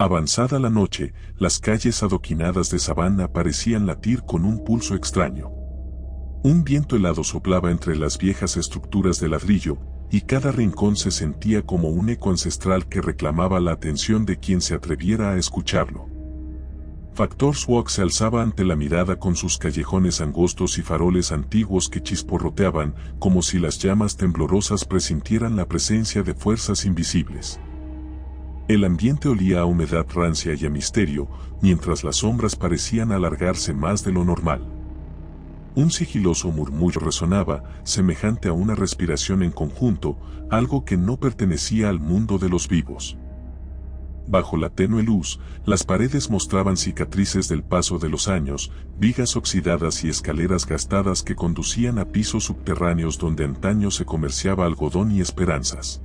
Avanzada la noche, las calles adoquinadas de Savannah parecían latir con un pulso extraño. Un viento helado soplaba entre las viejas estructuras de ladrillo, y cada rincón se sentía como un eco ancestral que reclamaba la atención de quien se atreviera a escucharlo. Factor's Walk se alzaba ante la mirada con sus callejones angostos y faroles antiguos que chisporroteaban, como si las llamas temblorosas presintieran la presencia de fuerzas invisibles. El ambiente olía a humedad rancia y a misterio, mientras las sombras parecían alargarse más de lo normal. Un sigiloso murmullo resonaba, semejante a una respiración en conjunto, algo que no pertenecía al mundo de los vivos. Bajo la tenue luz, las paredes mostraban cicatrices del paso de los años, vigas oxidadas y escaleras gastadas que conducían a pisos subterráneos donde antaño se comerciaba algodón y esperanzas.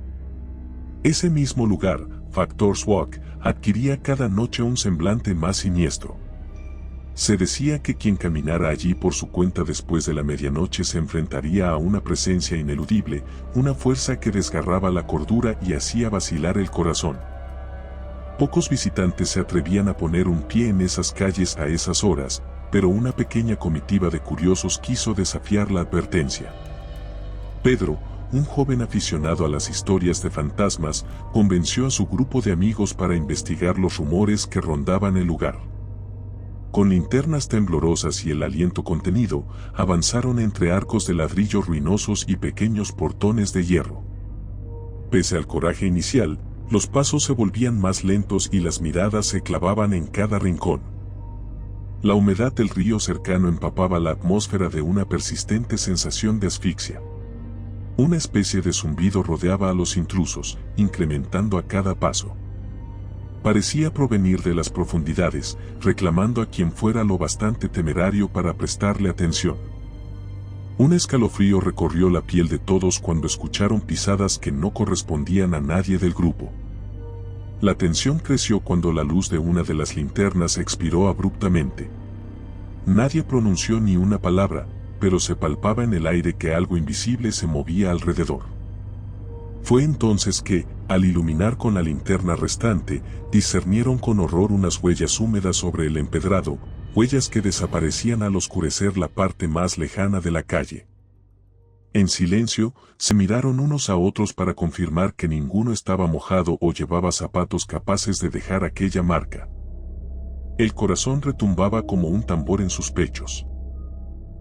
Ese mismo lugar, Factor's Walk, adquiría cada noche un semblante más siniestro. Se decía que quien caminara allí por su cuenta después de la medianoche se enfrentaría a una presencia ineludible, una fuerza que desgarraba la cordura y hacía vacilar el corazón. Pocos visitantes se atrevían a poner un pie en esas calles a esas horas, pero una pequeña comitiva de curiosos quiso desafiar la advertencia. Pedro, un joven aficionado a las historias de fantasmas, convenció a su grupo de amigos para investigar los rumores que rondaban el lugar. Con linternas temblorosas y el aliento contenido, avanzaron entre arcos de ladrillo ruinosos y pequeños portones de hierro. Pese al coraje inicial, los pasos se volvían más lentos y las miradas se clavaban en cada rincón. La humedad del río cercano empapaba la atmósfera de una persistente sensación de asfixia. Una especie de zumbido rodeaba a los intrusos, incrementando a cada paso. Parecía provenir de las profundidades, reclamando a quien fuera lo bastante temerario para prestarle atención. Un escalofrío recorrió la piel de todos cuando escucharon pisadas que no correspondían a nadie del grupo. La tensión creció cuando la luz de una de las linternas expiró abruptamente. Nadie pronunció ni una palabra, pero se palpaba en el aire que algo invisible se movía alrededor. Fue entonces que, al iluminar con la linterna restante, discernieron con horror unas huellas húmedas sobre el empedrado, huellas que desaparecían al oscurecer la parte más lejana de la calle. En silencio, se miraron unos a otros para confirmar que ninguno estaba mojado o llevaba zapatos capaces de dejar aquella marca. El corazón retumbaba como un tambor en sus pechos.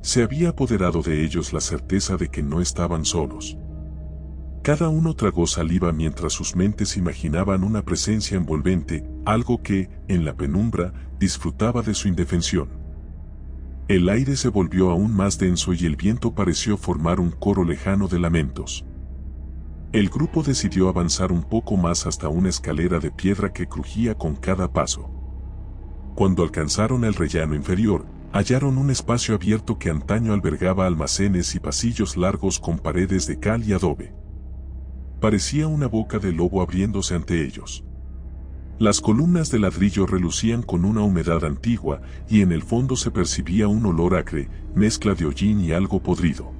Se había apoderado de ellos la certeza de que no estaban solos. Cada uno tragó saliva mientras sus mentes imaginaban una presencia envolvente, algo que, en la penumbra, disfrutaba de su indefensión. El aire se volvió aún más denso y el viento pareció formar un coro lejano de lamentos. El grupo decidió avanzar un poco más hasta una escalera de piedra que crujía con cada paso. Cuando alcanzaron el rellano inferior, hallaron un espacio abierto que antaño albergaba almacenes y pasillos largos con paredes de cal y adobe. Parecía una boca de lobo abriéndose ante ellos. Las columnas de ladrillo relucían con una humedad antigua y en el fondo se percibía un olor acre, mezcla de hollín y algo podrido.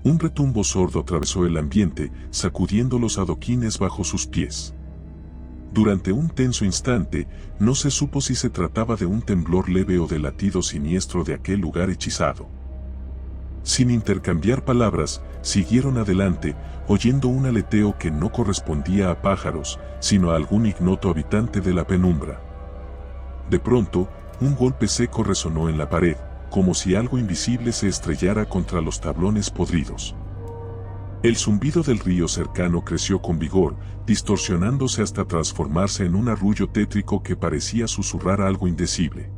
Un retumbo sordo atravesó el ambiente, sacudiendo los adoquines bajo sus pies. Durante un tenso instante, no se supo si se trataba de un temblor leve o del latido siniestro de aquel lugar hechizado. Sin intercambiar palabras, siguieron adelante, oyendo un aleteo que no correspondía a pájaros, sino a algún ignoto habitante de la penumbra. De pronto, un golpe seco resonó en la pared, como si algo invisible se estrellara contra los tablones podridos. El zumbido del río cercano creció con vigor, distorsionándose hasta transformarse en un arrullo tétrico que parecía susurrar algo indecible.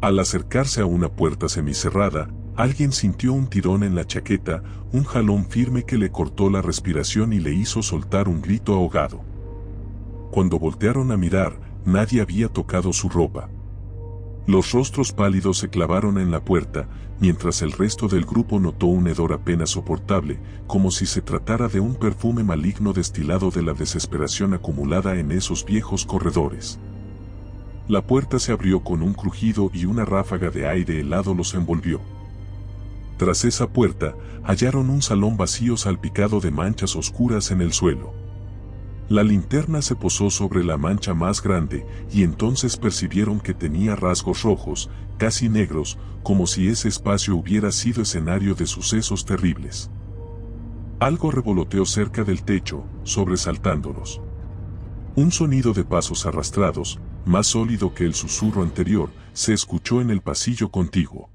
Al acercarse a una puerta semicerrada, alguien sintió un tirón en la chaqueta, un jalón firme que le cortó la respiración y le hizo soltar un grito ahogado. Cuando voltearon a mirar, nadie había tocado su ropa. Los rostros pálidos se clavaron en la puerta, mientras el resto del grupo notó un hedor apenas soportable, como si se tratara de un perfume maligno destilado de la desesperación acumulada en esos viejos corredores. La puerta se abrió con un crujido y una ráfaga de aire helado los envolvió. Tras esa puerta, hallaron un salón vacío salpicado de manchas oscuras en el suelo. La linterna se posó sobre la mancha más grande y entonces percibieron que tenía rasgos rojos, casi negros, como si ese espacio hubiera sido escenario de sucesos terribles. Algo revoloteó cerca del techo, sobresaltándolos. Un sonido de pasos arrastrados, más sólido que el susurro anterior, se escuchó en el pasillo contiguo.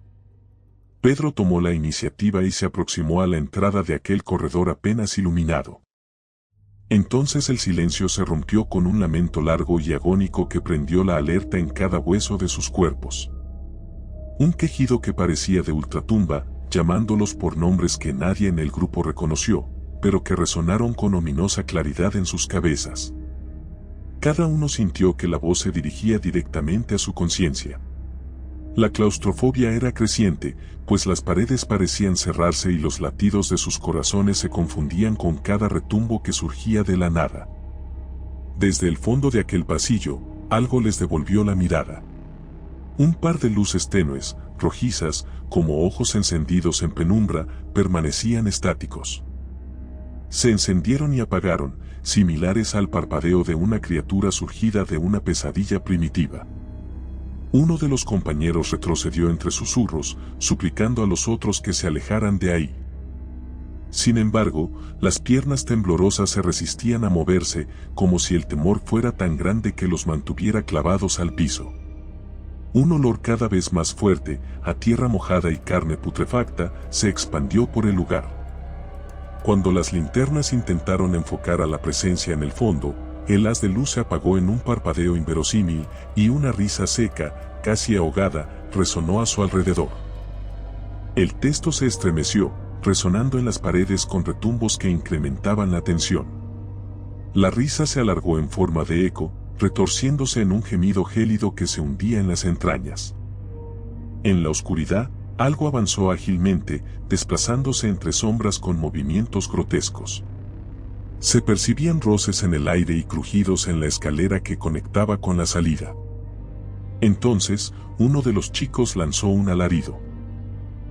Pedro tomó la iniciativa y se aproximó a la entrada de aquel corredor apenas iluminado. Entonces el silencio se rompió con un lamento largo y agónico que prendió la alerta en cada hueso de sus cuerpos. Un quejido que parecía de ultratumba, llamándolos por nombres que nadie en el grupo reconoció, pero que resonaron con ominosa claridad en sus cabezas. Cada uno sintió que la voz se dirigía directamente a su conciencia. La claustrofobia era creciente, pues las paredes parecían cerrarse y los latidos de sus corazones se confundían con cada retumbo que surgía de la nada. Desde el fondo de aquel pasillo, algo les devolvió la mirada. Un par de luces tenues, rojizas, como ojos encendidos en penumbra, permanecían estáticos. Se encendieron y apagaron, similares al parpadeo de una criatura surgida de una pesadilla primitiva. Uno de los compañeros retrocedió entre susurros, suplicando a los otros que se alejaran de ahí. Sin embargo, las piernas temblorosas se resistían a moverse, como si el temor fuera tan grande que los mantuviera clavados al piso. Un olor cada vez más fuerte, a tierra mojada y carne putrefacta, se expandió por el lugar. Cuando las linternas intentaron enfocar a la presencia en el fondo, el haz de luz se apagó en un parpadeo inverosímil, y una risa seca, casi ahogada, resonó a su alrededor. El techo se estremeció, resonando en las paredes con retumbos que incrementaban la tensión. La risa se alargó en forma de eco, retorciéndose en un gemido gélido que se hundía en las entrañas. En la oscuridad, algo avanzó ágilmente, desplazándose entre sombras con movimientos grotescos. Se percibían roces en el aire y crujidos en la escalera que conectaba con la salida. Entonces, uno de los chicos lanzó un alarido.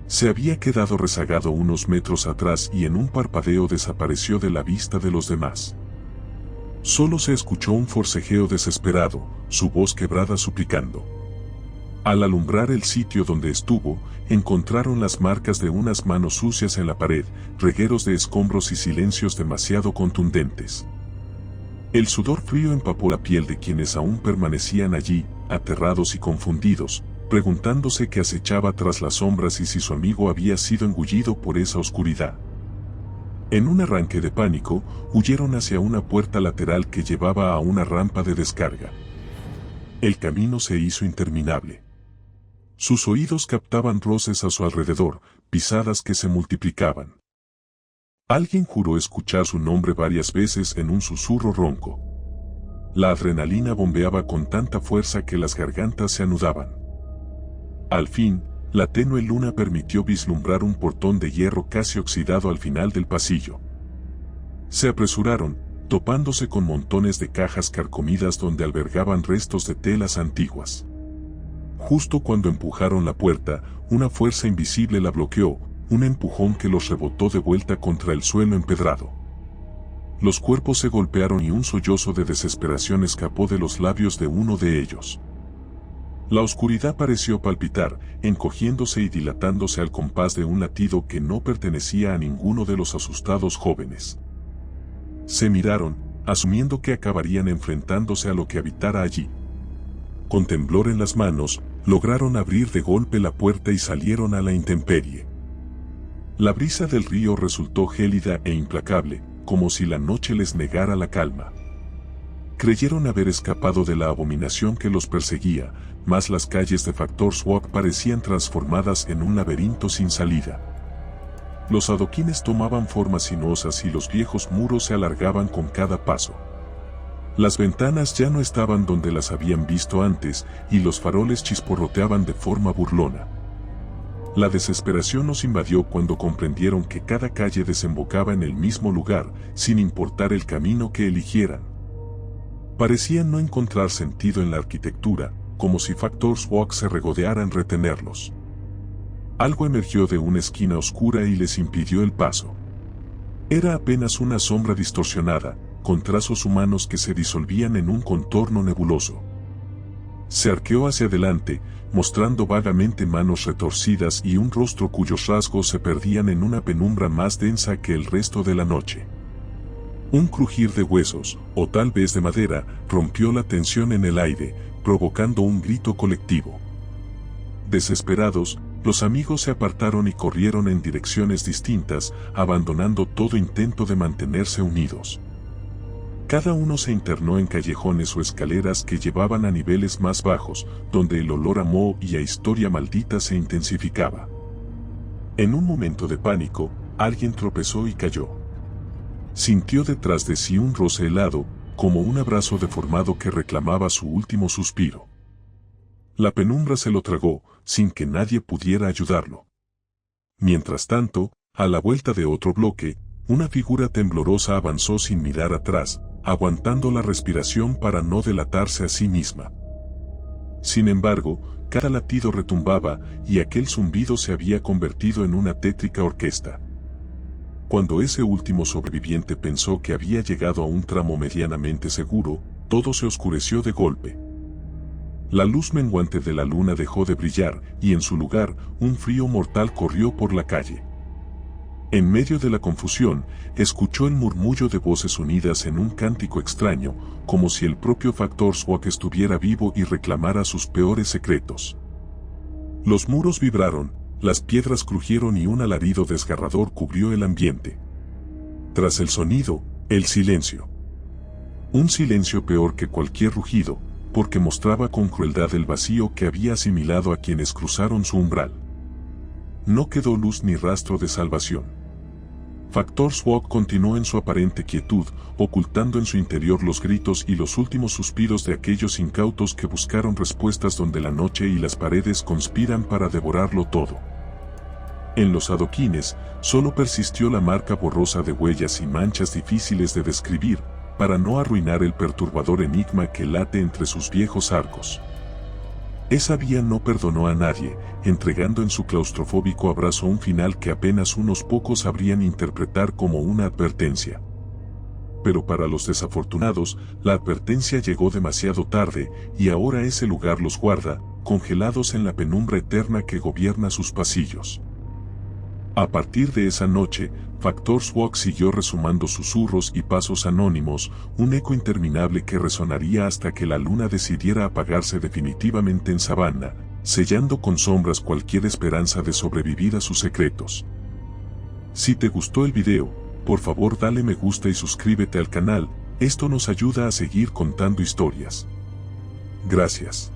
Se había quedado rezagado unos metros atrás y en un parpadeo desapareció de la vista de los demás. Solo se escuchó un forcejeo desesperado, su voz quebrada suplicando. Al alumbrar el sitio donde estuvo, encontraron las marcas de unas manos sucias en la pared, regueros de escombros y silencios demasiado contundentes. El sudor frío empapó la piel de quienes aún permanecían allí, aterrados y confundidos, preguntándose qué acechaba tras las sombras y si su amigo había sido engullido por esa oscuridad. En un arranque de pánico, huyeron hacia una puerta lateral que llevaba a una rampa de descarga. El camino se hizo interminable. Sus oídos captaban roces a su alrededor, pisadas que se multiplicaban. Alguien juró escuchar su nombre varias veces en un susurro ronco. La adrenalina bombeaba con tanta fuerza que las gargantas se anudaban. Al fin, la tenue luna permitió vislumbrar un portón de hierro casi oxidado al final del pasillo. Se apresuraron, topándose con montones de cajas carcomidas donde albergaban restos de telas antiguas. Justo cuando empujaron la puerta, una fuerza invisible la bloqueó, un empujón que los rebotó de vuelta contra el suelo empedrado. Los cuerpos se golpearon y un sollozo de desesperación escapó de los labios de uno de ellos. La oscuridad pareció palpitar, encogiéndose y dilatándose al compás de un latido que no pertenecía a ninguno de los asustados jóvenes. Se miraron, asumiendo que acabarían enfrentándose a lo que habitara allí. Con temblor en las manos, lograron abrir de golpe la puerta y salieron a la intemperie. La brisa del río resultó gélida e implacable, como si la noche les negara la calma. Creyeron haber escapado de la abominación que los perseguía, mas las calles de Factor's Walk parecían transformadas en un laberinto sin salida. Los adoquines tomaban formas sinuosas y los viejos muros se alargaban con cada paso. Las ventanas ya no estaban donde las habían visto antes, y los faroles chisporroteaban de forma burlona. La desesperación los invadió cuando comprendieron que cada calle desembocaba en el mismo lugar, sin importar el camino que eligieran. Parecían no encontrar sentido en la arquitectura, como si Factor's Walk se regodeara en retenerlos. Algo emergió de una esquina oscura y les impidió el paso. Era apenas una sombra distorsionada, con trazos humanos que se disolvían en un contorno nebuloso. Se arqueó hacia adelante, mostrando vagamente manos retorcidas y un rostro cuyos rasgos se perdían en una penumbra más densa que el resto de la noche. Un crujir de huesos, o tal vez de madera, rompió la tensión en el aire, provocando un grito colectivo. Desesperados, los amigos se apartaron y corrieron en direcciones distintas, abandonando todo intento de mantenerse unidos. Cada uno se internó en callejones o escaleras que llevaban a niveles más bajos, donde el olor a moho y a historia maldita se intensificaba. En un momento de pánico, alguien tropezó y cayó. Sintió detrás de sí un roce helado, como un abrazo deformado que reclamaba su último suspiro. La penumbra se lo tragó, sin que nadie pudiera ayudarlo. Mientras tanto, a la vuelta de otro bloque, una figura temblorosa avanzó sin mirar atrás, aguantando la respiración para no delatarse a sí misma. Sin embargo, cada latido retumbaba y aquel zumbido se había convertido en una tétrica orquesta. Cuando ese último sobreviviente pensó que había llegado a un tramo medianamente seguro, todo se oscureció de golpe. La luz menguante de la luna dejó de brillar y en su lugar un frío mortal corrió por la calle. En medio de la confusión, escuchó el murmullo de voces unidas en un cántico extraño, como si el propio Factor Swag estuviera vivo y reclamara sus peores secretos. Los muros vibraron, las piedras crujieron y un alarido desgarrador cubrió el ambiente. Tras el sonido, el silencio. Un silencio peor que cualquier rugido, porque mostraba con crueldad el vacío que había asimilado a quienes cruzaron su umbral. No quedó luz ni rastro de salvación. Factor Swag continuó en su aparente quietud, ocultando en su interior los gritos y los últimos suspiros de aquellos incautos que buscaron respuestas donde la noche y las paredes conspiran para devorarlo todo. En los adoquines, solo persistió la marca borrosa de huellas y manchas difíciles de describir, para no arruinar el perturbador enigma que late entre sus viejos arcos. Esa vía no perdonó a nadie, entregando en su claustrofóbico abrazo un final que apenas unos pocos sabrían interpretar como una advertencia. Pero para los desafortunados, la advertencia llegó demasiado tarde, y ahora ese lugar los guarda, congelados en la penumbra eterna que gobierna sus pasillos. A partir de esa noche, Factor Swag siguió resumando susurros y pasos anónimos, un eco interminable que resonaría hasta que la luna decidiera apagarse definitivamente en Savannah, sellando con sombras cualquier esperanza de sobrevivir a sus secretos. Si te gustó el video, por favor dale me gusta y suscríbete al canal, esto nos ayuda a seguir contando historias. Gracias.